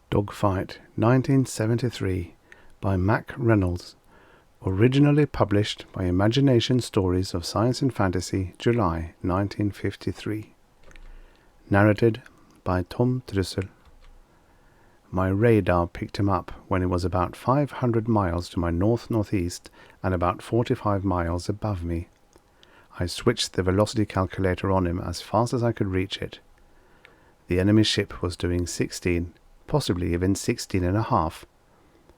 Dogfight, 1973, by Mack Reynolds. Originally published by Imagination Stories of Science and Fantasy, July 1953. Narrated by Trussel. My radar picked him up when he was about 500 miles to my north-northeast and about 45 miles above me. I switched the velocity calculator on him as fast as I could reach it. The enemy ship was doing 16, possibly even 16 and a half.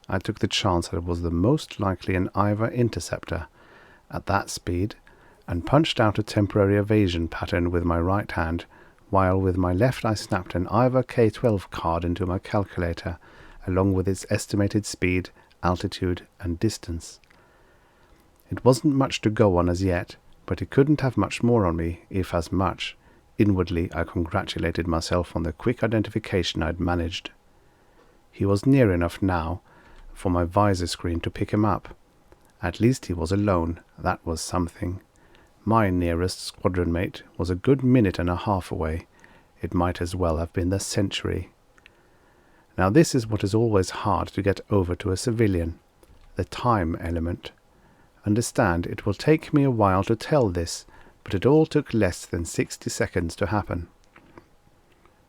I took the chance that it was the most likely an Iver interceptor at that speed and punched out a temporary evasion pattern with my right hand, while with my left I snapped an Iver K-12 card into my calculator along with its estimated speed, altitude and distance. It wasn't much to go on as yet, but he couldn't have much more on me, if as much. Inwardly I congratulated myself on the quick identification I'd managed. He was near enough now for my visor screen to pick him up. At least he was alone. That was something. My nearest squadron mate was a good minute and a half away. It might as well have been the century. Now this is what is always hard to get over to a civilian. The time element. Understand, it will take me a while to tell this, but it all took less than 60 seconds to happen.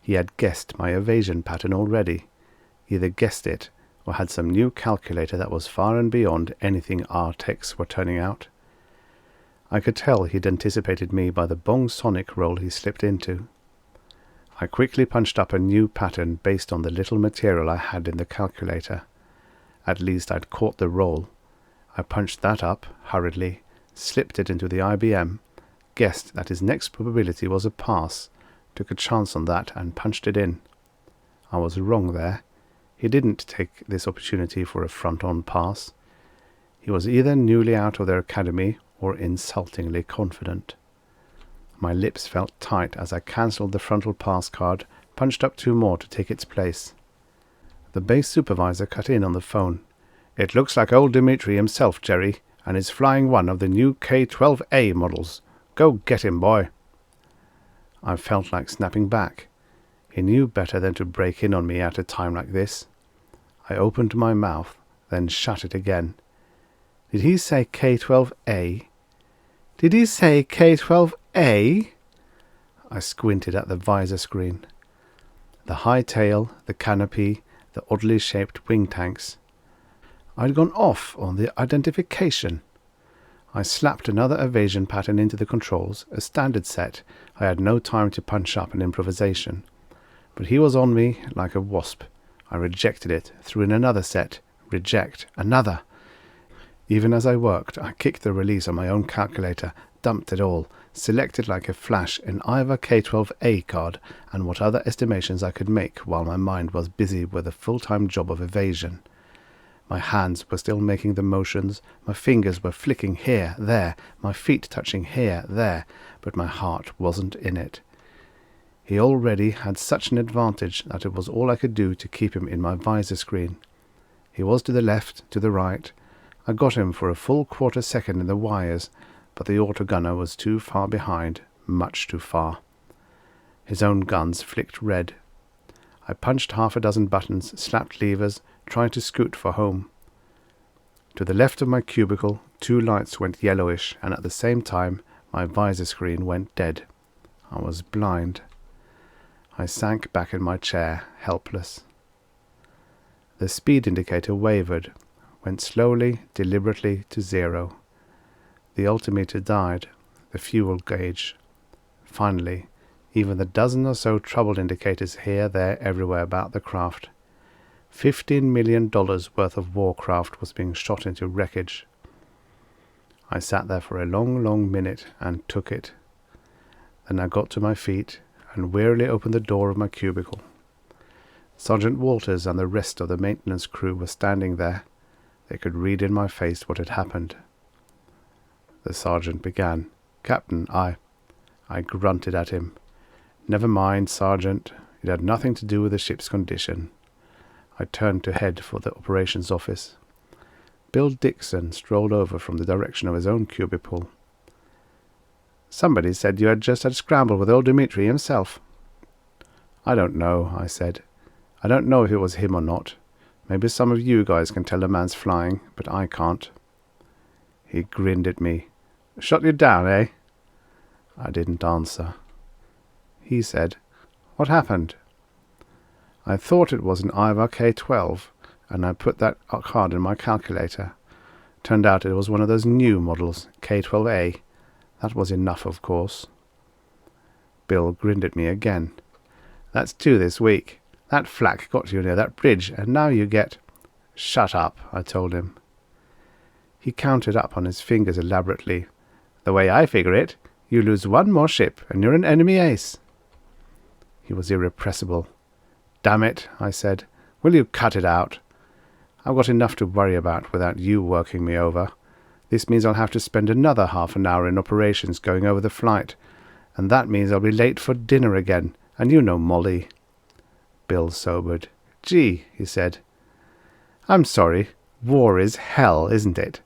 He had guessed my evasion pattern already. Either guessed it, or had some new calculator that was far and beyond anything our techs were turning out. I could tell he'd anticipated me by the bong-sonic roll he slipped into. I quickly punched up a new pattern based on the little material I had in the calculator. At least I'd caught the roll. I punched that up, hurriedly, slipped it into the IBM, guessed that his next probability was a pass, took a chance on that and punched it in. I was wrong there. He didn't take this opportunity for a front-on pass. He was either newly out of their academy or insultingly confident. My lips felt tight as I cancelled the frontal pass card, punched up 2 more to take its place. The base supervisor cut in on the phone. "It looks like old Dimitri himself, Jerry, and is flying one of the new K-12A models. Go get him, boy." I felt like snapping back. He knew better than to break in on me at a time like this. I opened my mouth, then shut it again. Did he say K-12A? Did he say K-12A? I squinted at the visor screen. The high tail, the canopy, the oddly shaped wing tanks. I'd gone off on the identification. I slapped another evasion pattern into the controls, a standard set. I had no time to punch up an improvisation. But he was on me like a wasp. I rejected it, threw in another set, reject, another. Even as I worked, I kicked the release on my own calculator, dumped it all, selected like a flash an Iver K-12A card and what other estimations I could make while my mind was busy with a full-time job of evasion. My hands were still making the motions, my fingers were flicking here, there, my feet touching here, there, but my heart wasn't in it. He already had such an advantage that it was all I could do to keep him in my visor screen. He was to the left, to the right. I got him for a full quarter second in the wires, but the autogunner was too far behind, much too far. His own guns flicked red. I punched half a dozen buttons, slapped levers, tried to scoot for home. To the left of my cubicle, 2 lights went yellowish, and at the same time my visor screen went dead. I was blind. I sank back in my chair, helpless. The speed indicator wavered, went slowly, deliberately to 0. The altimeter died, the fuel gauge. Finally, even the dozen or so trouble indicators here, there, everywhere about the craft. $15 million worth of warcraft was being shot into wreckage. I sat there for a long, long minute and took it. Then I got to my feet and wearily opened the door of my cubicle. Sergeant Walters and the rest of the maintenance crew were standing there. They could read in my face what had happened. The sergeant began. "Captain, I grunted at him. "Never mind, Sergeant. It had nothing to do with the ship's condition." I turned to head for the operations office. Bill Dixon strolled over from the direction of his own cubicle. "Somebody said you had just had a scramble with old Dimitri himself." "I don't know," I said. I don't know if it was him or not. Maybe some of you guys can tell a man's flying, but I can't. He grinned at me. Shut you down, eh? I didn't answer. He said, What happened? I thought it was an Ivor K12, and I put that card in my calculator. Turned out it was one of those new models, K12A. That was enough, of course. Bill grinned at me again. That's 2 this week. That flak got you near that bridge, and now you get... Shut up, I told him. He counted up on his fingers elaborately. The way I figure it, you lose 1 more ship, and you're an enemy ace. He was irrepressible. Damn it, I said. Will you cut it out? I've got enough to worry about without you working me over. This means I'll have to spend another half an hour in operations going over the flight, and that means I'll be late for dinner again, and you know Molly. Bill sobered. Gee, he said. I'm sorry. War is hell, isn't it?